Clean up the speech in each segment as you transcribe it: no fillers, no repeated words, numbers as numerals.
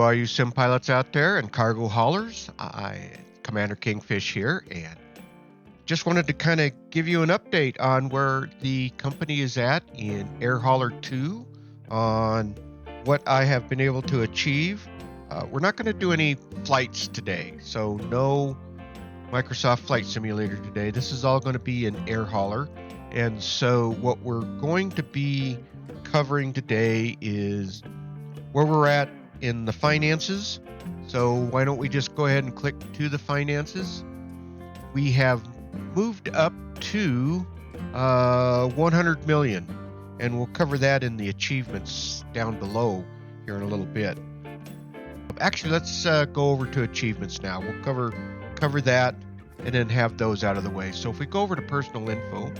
all you sim pilots out there and cargo haulers. Commander Kingfish here, and just wanted to kind of give you an update on where the company is at in Air Hauler 2 on what I have been able to achieve. We're not going to do any flights today, so no Microsoft Flight Simulator today. This is all going to be an Air Hauler, and so what we're going to be covering today is where we're at in the finances. So why don't we just go ahead and click to the finances. We have moved up to 100 million, and we'll cover that in the achievements down below here in a little bit. Actually, let's go over to achievements now. We'll cover that and then have those out of the way. So if we go over to personal info,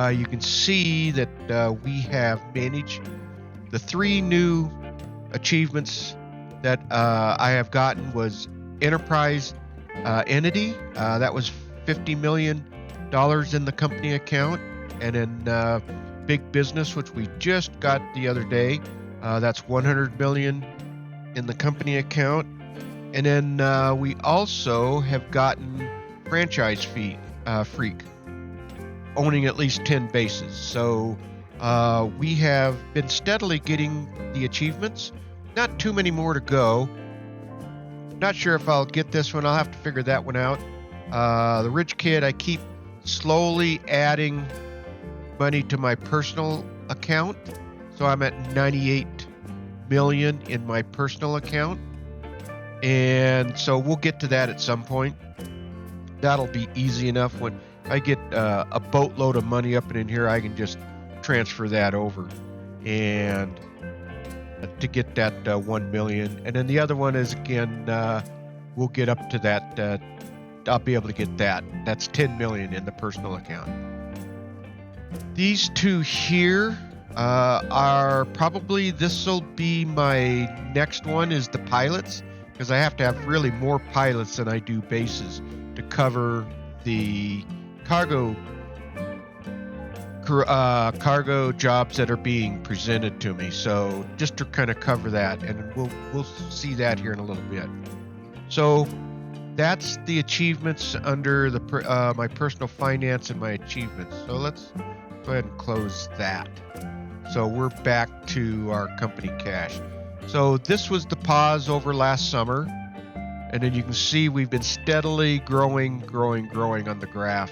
you can see that we have managed the 3 new achievements that I have gotten was enterprise entity. That was $50 million in the company account, and then big business, which we just got the other day, that's 100 million in the company account. And then we also have gotten franchise freak, owning at least 10 bases. So we have been steadily getting the achievements. Not too many more to go. Not sure if I'll get this one. I'll have to figure that one out. The rich kid, I keep slowly adding money to my personal account. So I'm at 98 million in my personal account. And so we'll get to that at some point. That'll be easy enough. When I get a boatload of money up and in here, I can just transfer that over and to get that 1 million. And then the other one is, again, we'll get up to that. I'll be able to get that. That's 10 million in the personal account. These two here are probably, this will be my next one, is the pilots, because I have to have really more pilots than I do bases to cover the cargo jobs that are being presented to me. So just to kind of cover that, and we'll see that here in a little bit. So that's the achievements under the my personal finance and my achievements. So let's go ahead and close that. So we're back to our company cash. So this was the pause over last summer, and then you can see we've been steadily growing on the graph,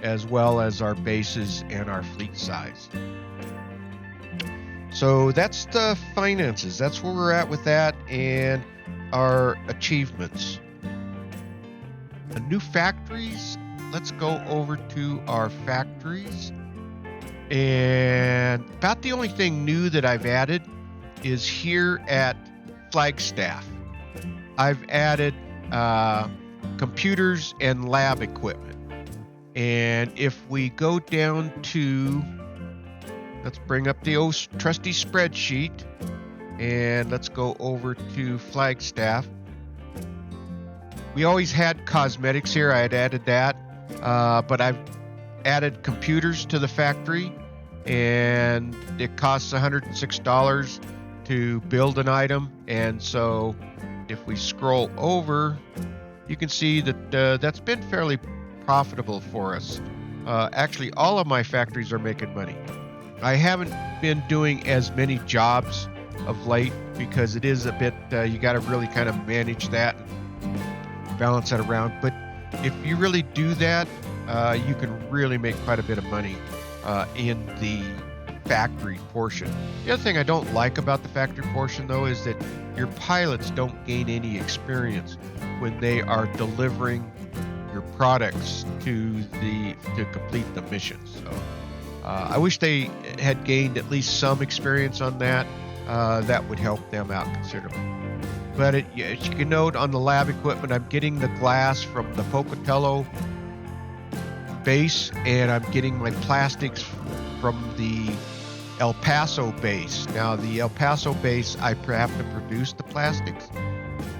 as well as our bases and our fleet size. So that's the finances. That's where we're at with that and our achievements. The new factories, let's go over to our factories. And about the only thing new that I've added is here at Flagstaff. I've added computers and lab equipment. And if we go down to, let's bring up the old trusty spreadsheet, and let's go over to Flagstaff. We always had cosmetics here. I had added that, but I've added computers to the factory, and it costs $106 to build an item. And so if we scroll over, you can see that that's been fairly profitable for us. Actually, all of my factories are making money. I haven't been doing as many jobs of late because it is a bit, you got to really kind of manage that and balance that around. But if you really do that, you can really make quite a bit of money in the factory portion. The other thing I don't like about the factory portion, though, is that your pilots don't gain any experience when they are delivering your products to complete the mission. So I wish they had gained at least some experience on that. That would help them out considerably. But as you can note on the lab equipment, I'm getting the glass from the Pocatello base, and I'm getting my plastics from the El Paso base. Now, the El Paso base, I have to produce the plastics.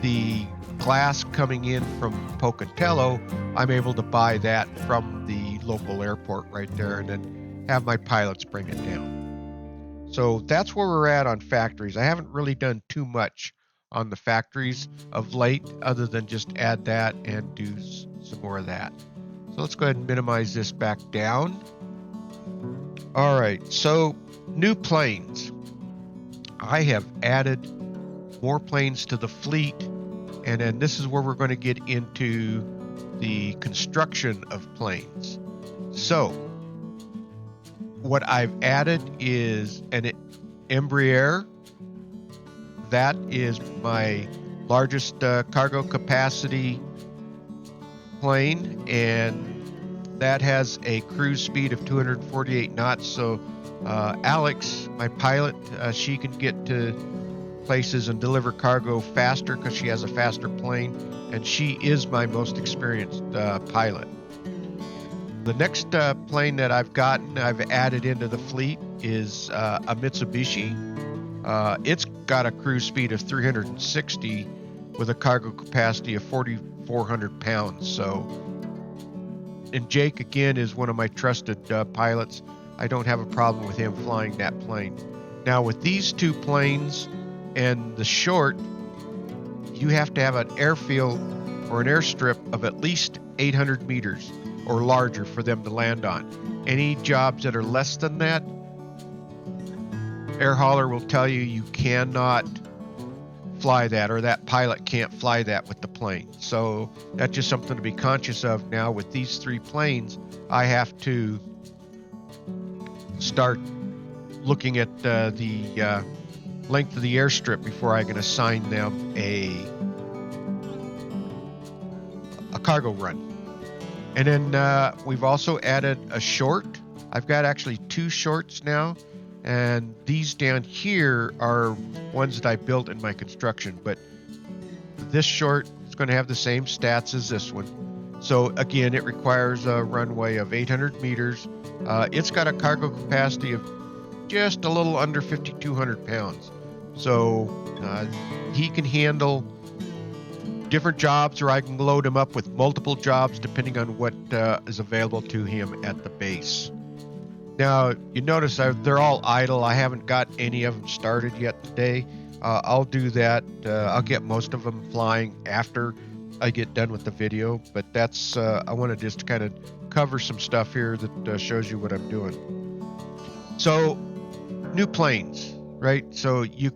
The glass coming in from Pocatello, I'm able to buy that from the local airport right there and then have my pilots bring it down. So that's where we're at on factories. I haven't really done too much on the factories of late, other than just add that and do some more of that. So let's go ahead and minimize this back down. All right, so new planes. I have added more planes to the fleet, and then this is where we're going to get into the construction of planes. So what I've added is an Embraer. That is my largest cargo capacity plane, and that has a cruise speed of 248 knots. So Alex, my pilot, she can get to places and deliver cargo faster because she has a faster plane, and she is my most experienced pilot. The next plane that I've added into the fleet is a Mitsubishi. It's got a cruise speed of 360 with a cargo capacity of 4,400 pounds. So, and Jake, again, is one of my trusted pilots. I don't have a problem with him flying that plane. Now, with these two planes and the short, you have to have an airfield or an airstrip of at least 800 meters or larger for them to land on. Any jobs that are less than that, Air Hauler will tell you you cannot fly that, or that pilot can't fly that with the plane. So that's just something to be conscious of. Now with these three planes, I have to start looking at the length of the airstrip before I can assign them a cargo run. And then we've also added a short. I've got actually two shorts now, and these down here are ones that I built in my construction, but this short is going to have the same stats as this one. So again, it requires a runway of 800 meters. It's got a cargo capacity of just a little under 5,200 pounds. So he can handle different jobs, or I can load him up with multiple jobs depending on what is available to him at the base. Now, you notice they're all idle. I haven't got any of them started yet today. I'll do that. I'll get most of them flying after I get done with the video, but that's I want to just kind of cover some stuff here that shows you what I'm doing. So, new planes, right? So you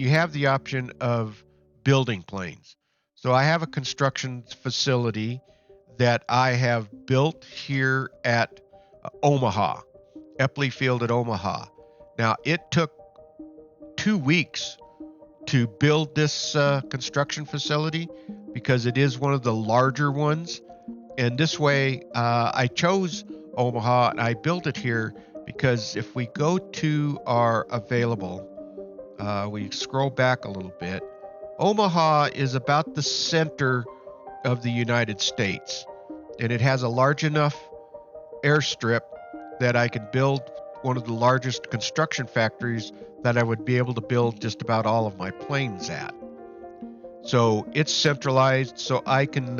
have the option of building planes. So I have a construction facility that I have built here at Omaha, Epley Field at Omaha. Now, it took 2 weeks to build this construction facility because it is one of the larger ones. And this way, I chose Omaha and I built it here because if we go to our available, we scroll back a little bit, Omaha is about the center of the United States, and it has a large enough airstrip that I can build one of the largest construction factories that I would be able to build just about all of my planes at. So it's centralized, so I can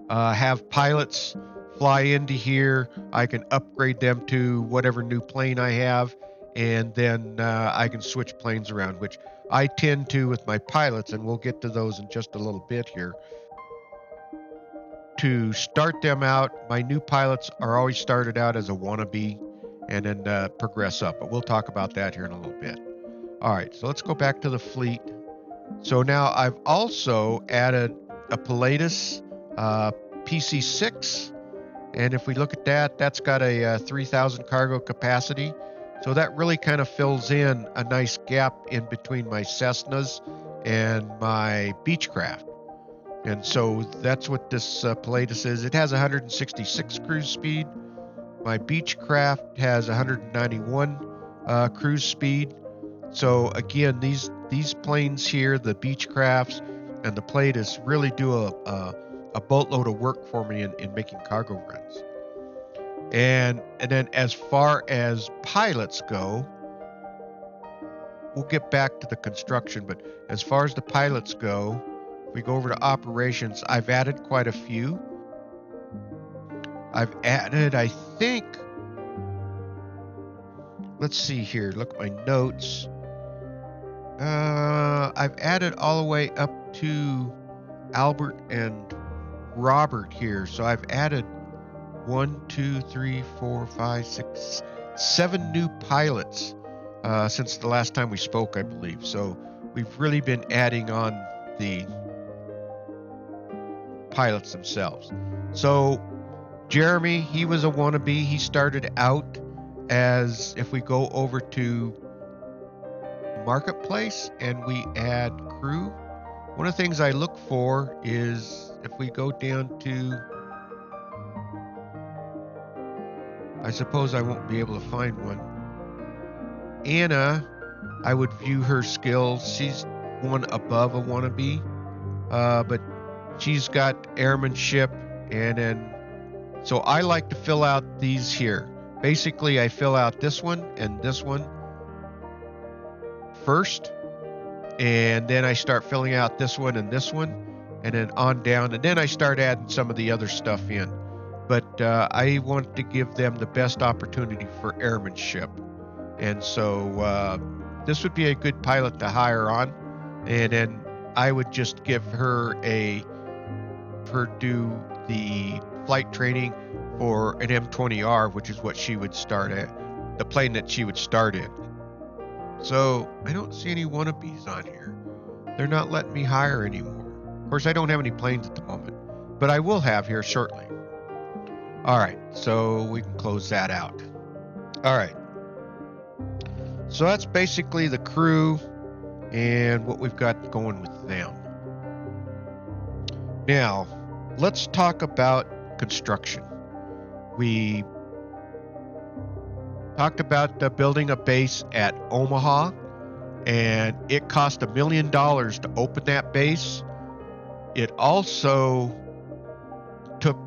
have pilots fly into here. I can upgrade them to whatever new plane I have, and then I can switch planes around, which I tend to with my pilots, and we'll get to those in just a little bit here. To start them out, my new pilots are always started out as a wannabe and then progress up, but we'll talk about that here in a little bit. All right, so let's go back to the fleet. So now I've also added a Pilatus PC6, and if we look at that, that's got a 3,000 cargo capacity. So that really kind of fills in a nice gap in between my Cessnas and my Beechcraft. And so that's what this Pilatus is. It has 166 cruise speed. My Beechcraft has 191 cruise speed. So again, these planes here, the Beechcrafts and the Pilatus, really do a boatload of work for me in making cargo runs. And then as far as pilots go, we'll get back to the construction, but as far as the pilots go, if we go over to operations, I've added quite a few. I've added, I think, let's see here, look at my notes. I've added all the way up to Albert and Robert here. So I've added 7 new pilots since the last time we spoke, I believe. So we've really been adding on the pilots themselves. So Jeremy, he was a wannabe. He started out as, if we go over to Marketplace and we add crew, one of the things I look for is, if we go down to, I suppose I won't be able to find one. Anna, I would view her skills. She's one above a wannabe, but she's got airmanship, and then, so I like to fill out these here. Basically, I fill out this one and this one first, and then I start filling out this one, and then on down, and then I start adding some of the other stuff in. But I want to give them the best opportunity for airmanship, and so this would be a good pilot to hire on, and then I would just give her do the flight training for an M20R, which is what she would start at, the plane that she would start in. So I don't see any wannabes on here. They're not letting me hire anymore. Of course, I don't have any planes at the moment, but I will have here shortly. All right, so we can close that out. All right. So that's basically the crew and what we've got going with them. Now, let's talk about construction. We talked about building a base at Omaha, and it cost $1 million to open that base. It also took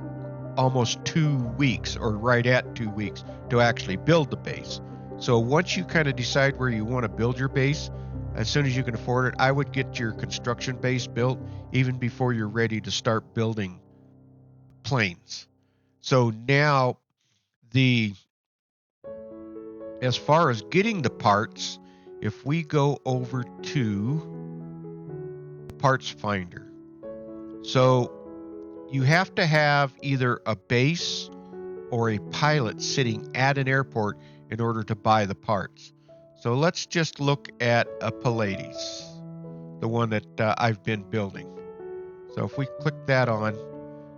almost 2 weeks, or right at 2 weeks, to actually build the base. So once you kind of decide where you want to build your base, as soon as you can afford it, I would get your construction base built even before you're ready to start building planes. So now, as far as getting the parts, if we go over to parts finder, so you have to have either a base or a pilot sitting at an airport in order to buy the parts. So let's just look at a Pallades, the one that I've been building. So if we click that on,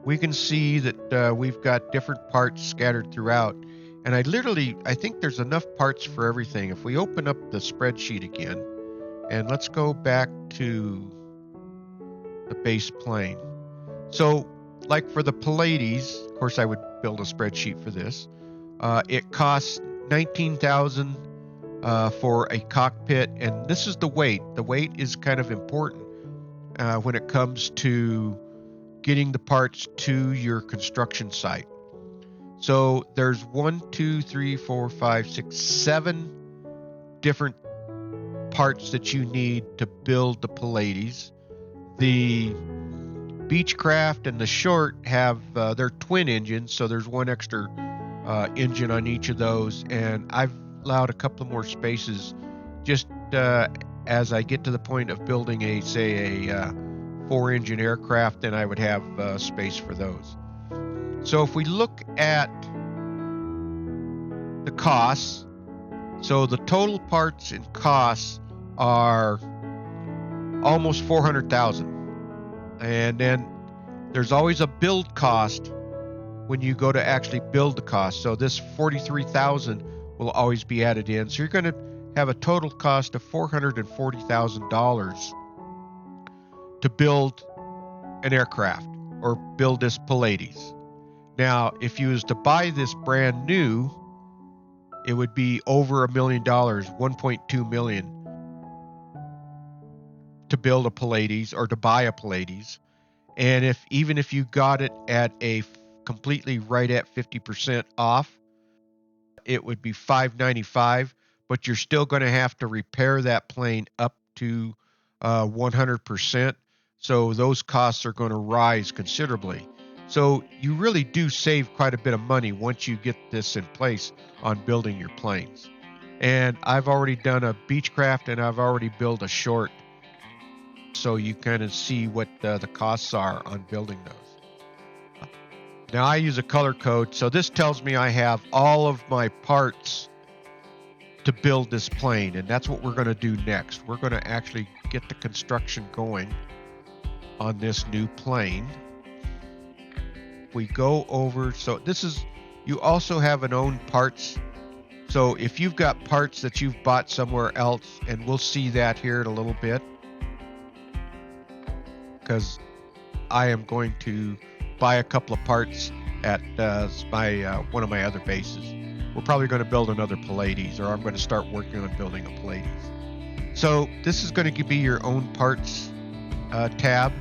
we can see that we've got different parts scattered throughout. And I think there's enough parts for everything. If we open up the spreadsheet again, and let's go back to the base plane. So, like for the Pallades, of course I would build a spreadsheet for this. It costs $19,000 for a cockpit, and this is the weight. The weight is kind of important when it comes to getting the parts to your construction site. So there's 7 different parts that you need to build the Pallades. The Beechcraft and the Short have their twin engines, so there's one extra engine on each of those, and I've allowed a couple more spaces just as I get to the point of building a 4-engine aircraft, then I would have space for those. So if we look at the costs, so the total parts and costs are almost $400,000. And then there's always a build cost when you go to actually build the cost. So this $43,000 will always be added in. So you're going to have a total cost of $440,000 to build an aircraft or build this Pallades. Now, if you was to buy this brand new, it would be over $1 million, $1.2 million, to build a Pallades or to buy a Pallades. And even if you got it at a completely right at 50% off, it would be $595, but you're still going to have to repair that plane up to 100%. So those costs are going to rise considerably. So you really do save quite a bit of money once you get this in place on building your planes. And I've already done a Beechcraft and I've already built a short. So you kind of see what the costs are on building those. Now I use a color code. So this tells me I have all of my parts to build this plane. And that's what we're going to do next. We're going to actually get the construction going on this new plane. We go over, so this is, you also have an own parts. So if you've got parts that you've bought somewhere else, and we'll see that here in a little bit, because I am going to buy a couple of parts at one of my other bases. We're probably going to build another Pallades, or I'm going to start working on building a Pallades. So this is going to be your own parts tab.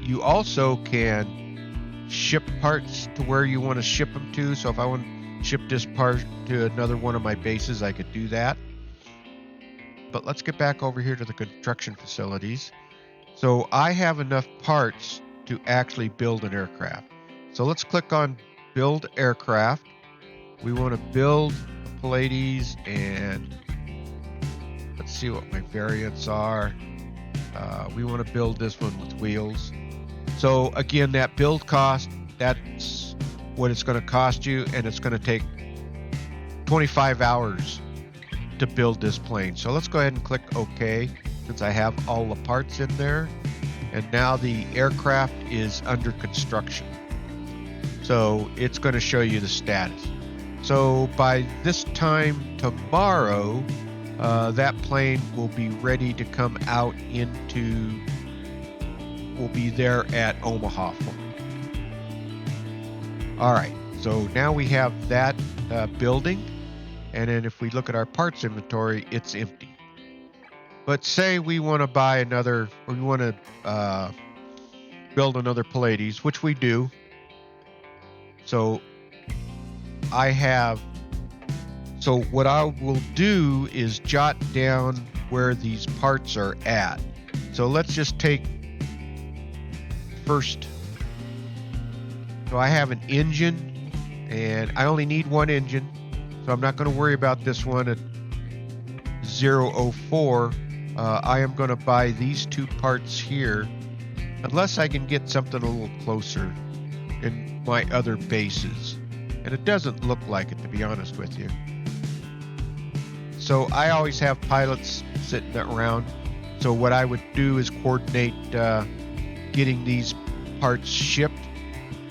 You also can ship parts to where you want to ship them to. So if I want to ship this part to another one of my bases, I could do that. But let's get back over here to the construction facilities. So I have enough parts to actually build an aircraft. So let's click on build aircraft. We want to build Pallades, and let's see what my variants are. We want to build this one with wheels. So again, that build cost, that's what it's going to cost you, and it's going to take 25 hours to build this plane. So let's go ahead and click OK, since I have all the parts in there. And now the aircraft is under construction. So it's going to show you the status. So by this time tomorrow, that plane will be ready to come out into, will be there at Omaha for me. All right, so now we have that building, and then if we look at our parts inventory, it's empty. But say we want to buy another, or we want to build another Pallades, which we do. So so what I will do is jot down where these parts are at. So let's just take first. So I have an engine, and I only need one engine, so I'm not going to worry about this one at 004. I am going to buy these two parts here, unless I can get something a little closer in my other bases. And it doesn't look like it, to be honest with you. So I always have pilots sitting around. So what I would do is coordinate getting these parts shipped.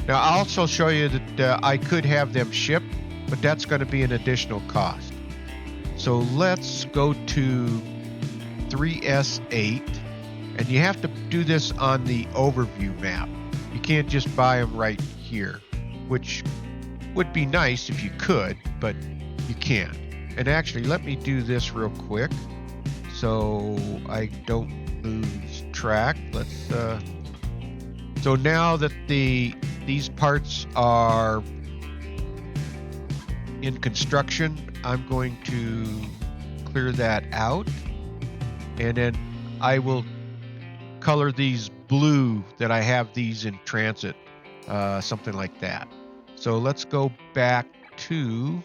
Now I'll also show you that I could have them shipped, but that's going to be an additional cost. So let's go to 3S8, and you have to do this on the overview map. You can't just buy them right here, which would be nice if you could, but you can't. And actually, let me do this real quick so I don't lose track. Let's so now that these parts are in construction, I'm going to clear that out, and then I will color these blue that I have these in transit, something like that. So let's go back to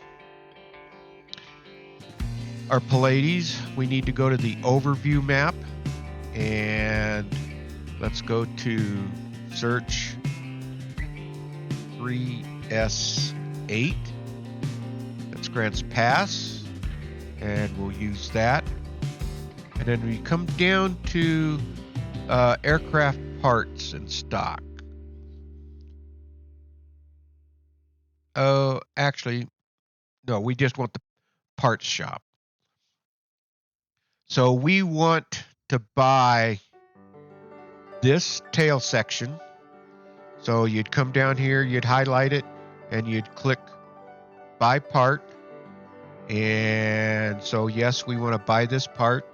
our Pallades. We need to go to the overview map, and let's go to search 3S8. That's Grants Pass, and we'll use that. And then we come down to aircraft parts and stock. Oh, actually, no, we just want the parts shop. So we want to buy this tail section. So you'd come down here, you'd highlight it, and you'd click buy part. And so yes, we want to buy this part.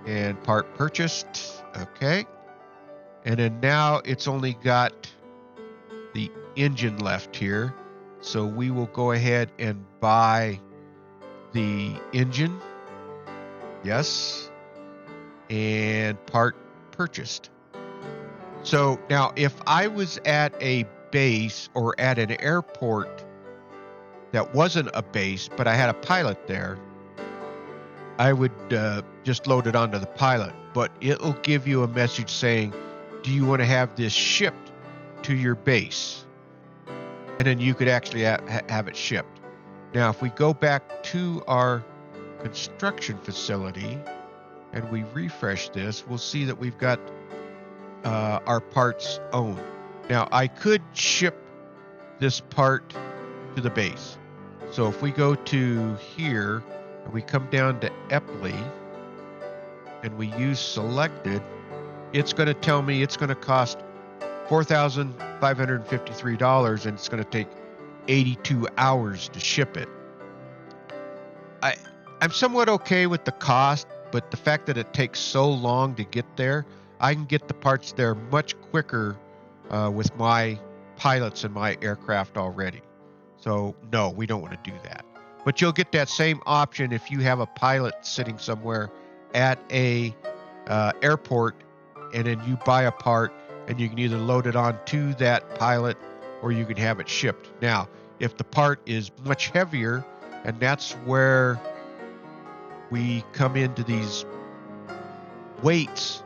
And part purchased. Okay. And then now it's only got the engine left here. So we will go ahead and buy the engine. Yes. And part purchased. So now if I was at a base or at an airport that wasn't a base, but I had a pilot there, I would just load it onto the pilot. But it'll give you a message saying, do you want to have this shipped to your base? And then you could actually have it shipped. Now, if we go back to our construction facility and we refresh this, we'll see that we've got our parts owned. Now, I could ship this part to the base. So if we go to here and we come down to Epley and we use selected, it's going to tell me it's going to cost $4,553 and it's going to take 82 hours to ship it. I'm somewhat okay with the cost, but the fact that it takes so long to get there, I can get the parts there much quicker with my pilots and my aircraft already. So no, we don't want to do that. But you'll get that same option if you have a pilot sitting somewhere at a airport, and then you buy a part and you can either load it onto that pilot or you can have it shipped. Now, if the part is much heavier, and that's where we come into these weights.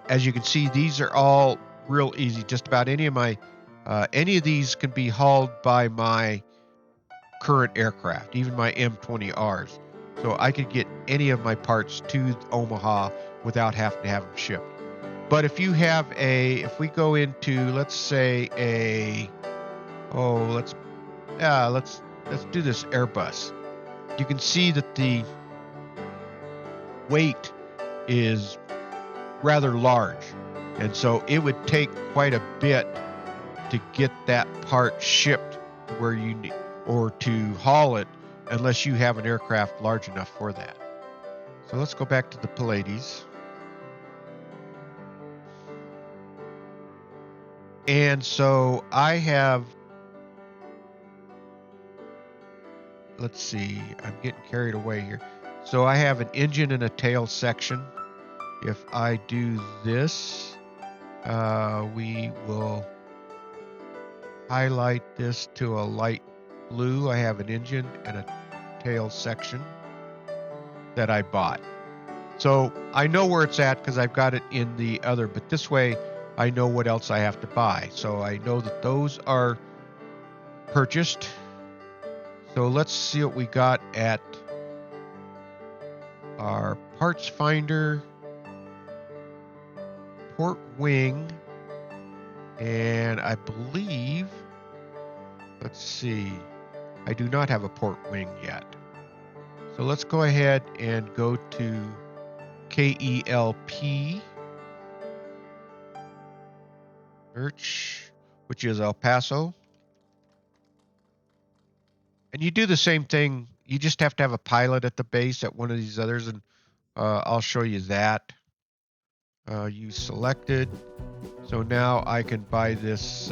As you can see, these are all real easy. Just about any of these can be hauled by my current aircraft, even my M20Rs. So I could get any of my parts to Omaha without having to have them shipped. But if you have if we go into, let's say let's do this Airbus. You can see that the weight is rather large, and so it would take quite a bit to get that part shipped where you need, or to haul it, unless you have an aircraft large enough for that. So let's go back to the Pallades. And so I have, let's see, I'm getting carried away here. So I have an engine and a tail section. If I do this, we will highlight this to a light blue. I have an engine and a tail section that I bought. So I know where it's at because I've got it in the other, but this way I know what else I have to buy. So I know that those are purchased. So let's see what we got at our parts finder, port wing, and I believe, let's see, I do not have a port wing yet. So let's go ahead and go to KELP, search, which is El Paso. And you do the same thing. You just have to have a pilot at the base at one of these others, and I'll show you that. You selected. So now I can buy this.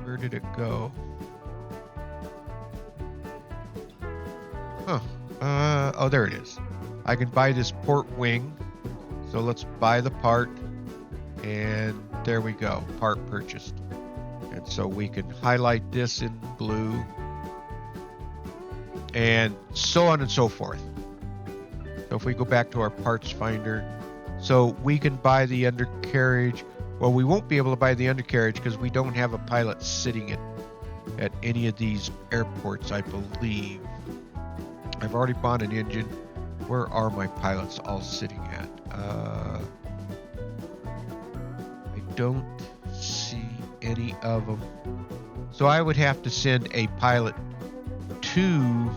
Where did it go? Oh, there it is. I can buy this port wing. So let's buy the part. And there we go. Part purchased. And so we can highlight this in blue. And so on and so forth. So if we go back to our parts finder, so we can buy the undercarriage. Well, we won't be able to buy the undercarriage because we don't have a pilot sitting at any of these airports, I believe. I've already bought an engine. Where are my pilots all sitting at? I don't see any of them. So I would have to send a pilot to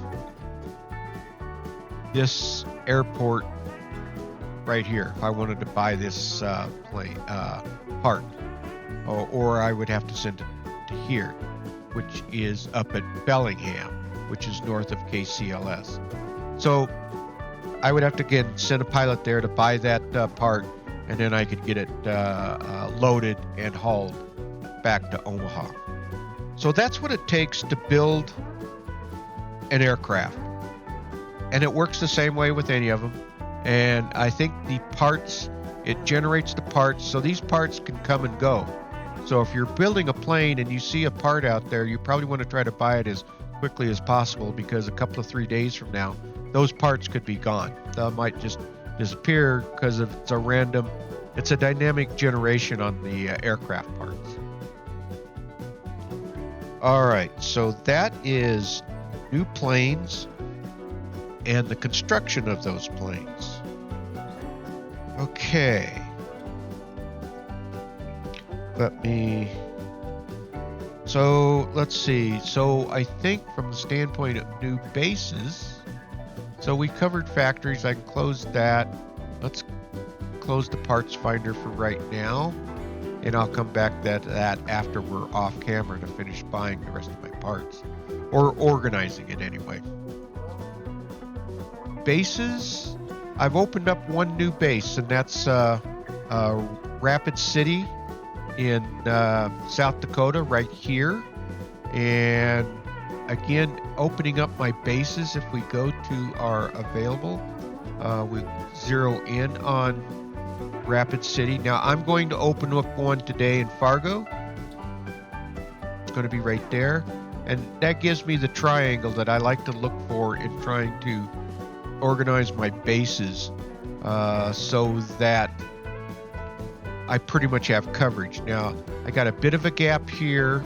this airport right here if I wanted to buy this part, or I would have to send it to here, which is up at Bellingham, which is north of KCLS. So I would have to again send a pilot there to buy that part, and then I could get it loaded and hauled back to Omaha. So that's what it takes to build an aircraft. And it works the same way with any of them. And I think the parts, it generates the parts, so these parts can come and go. So if you're building a plane and you see a part out there, you probably want to try to buy it as quickly as possible, because a couple of 3 days from now, those parts could be gone. They might just disappear because it's a dynamic generation on the aircraft parts. All right, so that is new planes and the construction of those planes. Okay. So let's see. So I think from the standpoint of new bases, so we covered factories. I can close that. Let's close the parts finder for right now, and I'll come back to that after we're off camera to finish buying the rest of my parts, or organizing it anyway. Bases, I've opened up one new base, and that's Rapid City in South Dakota, right here. And again, opening up my bases, if we go to our available, we zero in on Rapid City. Now I'm going to open up one today in Fargo. It's going to be right there, and that gives me the triangle that I like to look for in trying to organize my bases, so that I pretty much have coverage. Now I got a bit of a gap here,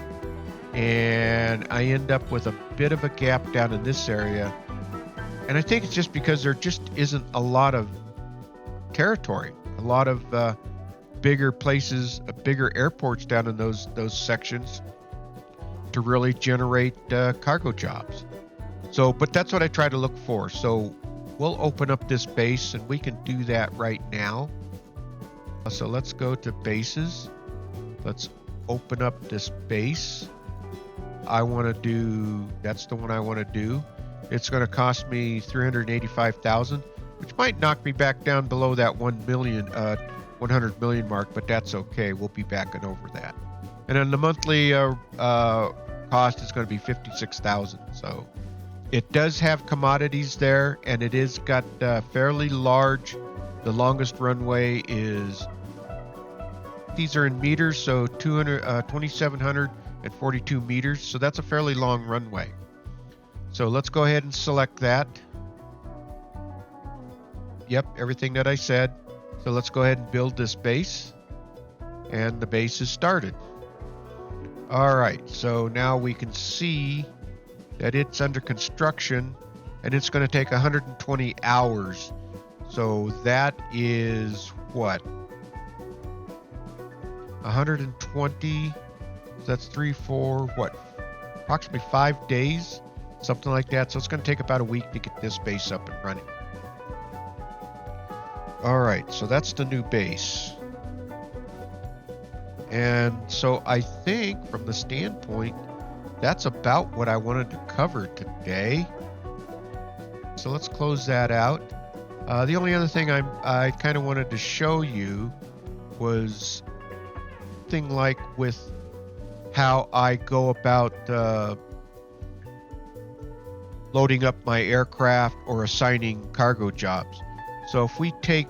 and I end up with a bit of a gap down in this area, and I think it's just because there just isn't a lot of territory, a lot of bigger places, bigger airports down in those sections to really generate cargo jobs. So, but that's what I try to look for. So we'll open up this base, and we can do that right now. So let's go to bases. Let's open up this base. That's the one I want to do. It's going to cost me $385,000, which might knock me back down below that 100 million mark, but that's okay. We'll be backing over that. And then the monthly cost is going to be $56,000. So it does have commodities there, and it is got fairly large. The longest runway these are in meters, so 2,742 meters. So that's a fairly long runway. So let's go ahead and select that. Yep, everything that I said. So let's go ahead and build this base. And the base is started. All right, so now we can see that it's under construction, and it's going to take 120 hours. So that is what? 120, so that's 3, 4, what? Approximately 5 days, something like that. So it's going to take about a week to get this base up and running. All right, so that's the new base. And so I think from the standpoint, that's about what I wanted to cover today. So let's close that out. The only other thing I kind of wanted to show you was something like with how I go about loading up my aircraft or assigning cargo jobs. So if we take,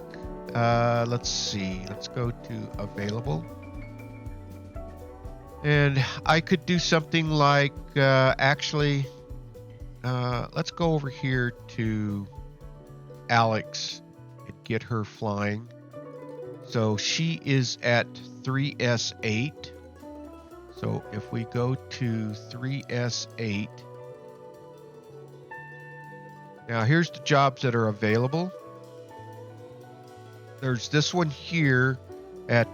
let's go to available. And I could do something like, let's go over here to Alex and get her flying. So she is at 3S8. So if we go to 3S8, now here's the jobs that are available. There's this one here at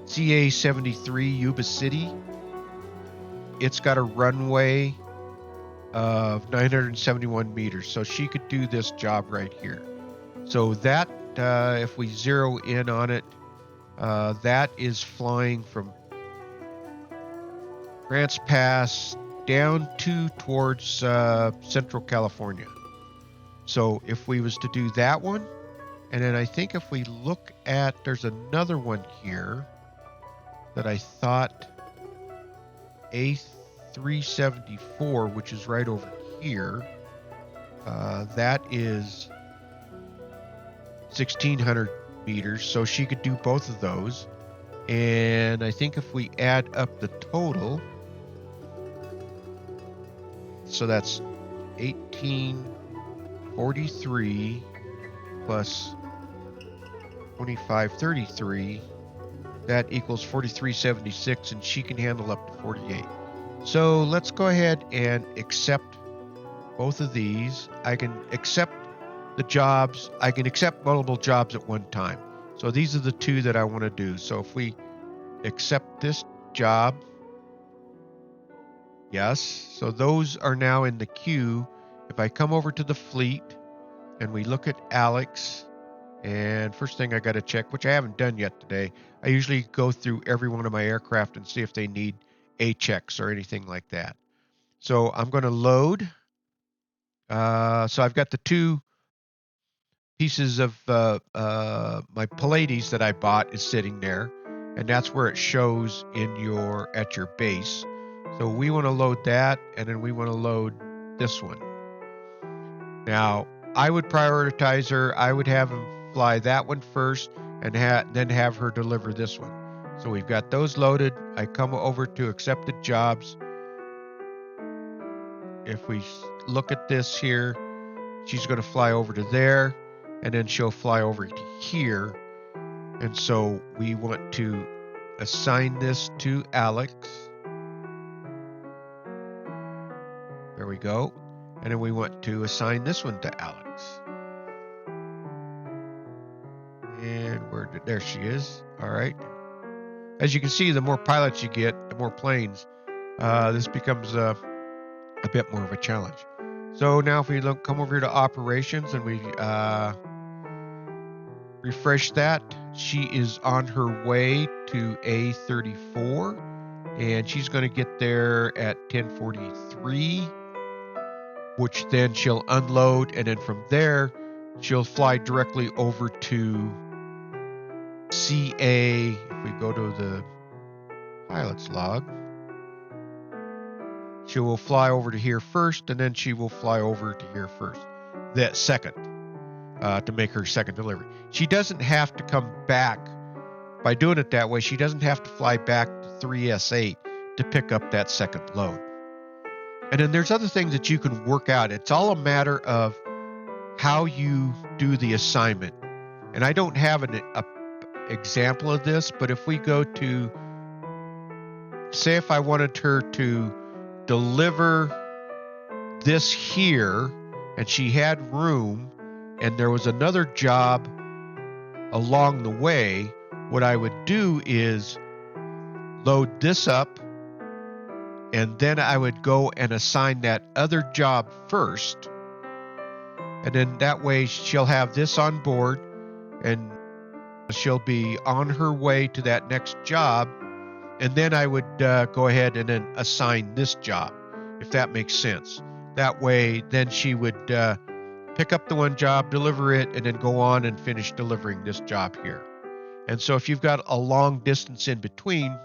CA-73 Yuba City. It's got a runway of 971 meters, so she could do this job right here. So that, if we zero in on it, that is flying from Grants Pass down towards Central California. So if we was to do that one, and then I think if we look at, there's another one here that I thought, A374, which is right over here. That is 1,600 meters, so she could do both of those. And I think if we add up the total, so that's 1843 plus 2533, that equals 4376, and she can handle up to 48. So let's go ahead and accept both of these. I can accept the jobs. I can accept multiple jobs at one time. So these are the two that I want to do. So if we accept this job, yes. So those are now in the queue. If I come over to the fleet and we look at Alex, and first thing I got to check, which I haven't done yet today, I usually go through every one of my aircraft and see if they need A checks or anything like that. So I'm going to load. So I've got the two pieces of my Pallades that I bought is sitting there, and that's where it shows in at your base. So we want to load that, and then we want to load this one. Now I would prioritize her. I would have him fly that one first, and then have her deliver this one. So we've got those loaded. I come over to accepted jobs. If we look at this here, she's going to fly over to there, and then she'll fly over to here. And so we want to assign this to Alex. There we go. And then we want to assign this one to Alex. And there she is. All right. As you can see, the more pilots you get, the more planes. This becomes a bit more of a challenge. So now if we come over here to operations and we refresh that, she is on her way to A34, and she's going to get there at 10:43, which then she'll unload, and then from there she'll fly directly over to CA. If we go to the pilot's log, she will fly over to here first, and then she will fly over to here first, that second, to make her second delivery. She doesn't have to come back. By doing it that way, she doesn't have to fly back to 3S8 to pick up that second load. And then there's other things that you can work out. It's all a matter of how you do the assignment. And I don't have an example of this, but if we go to, say if I wanted her to deliver this here, and she had room, and there was another job along the way, what I would do is load this up, and then I would go and assign that other job first, and then that way she'll have this on board, and she'll be on her way to that next job, and then I would go ahead and then assign this job, if that makes sense. That way, then she would pick up the one job, deliver it, and then go on and finish delivering this job here. And so if you've got a long distance in between,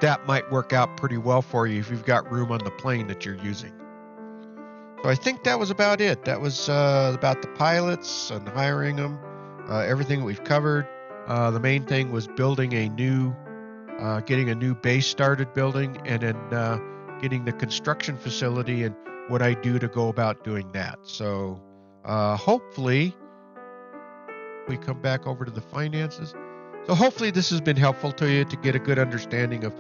that might work out pretty well for you if you've got room on the plane that you're using. So I think that was about it. That was about the pilots and hiring them, everything that we've covered. The main thing was building getting a new base started building, and then getting the construction facility and what I do to go about doing that. So hopefully we come back over to the finances. So hopefully this has been helpful to you to get a good understanding of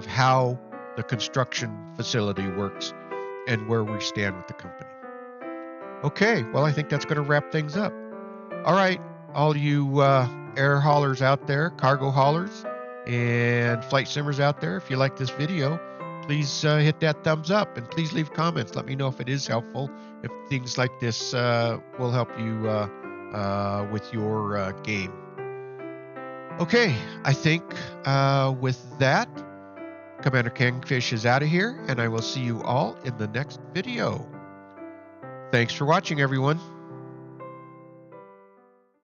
how the construction facility works and where we stand with the company. Okay, well, I think that's going to wrap things up. All right, all you air haulers out there, cargo haulers, and flight simmers out there, if you like this video, please hit that thumbs up, and please leave comments. Let me know if it is helpful, if things like this will help you with your game. Okay, I think with that, Commander Kingfish is out of here, and I will see you all in the next video. Thanks for watching, everyone.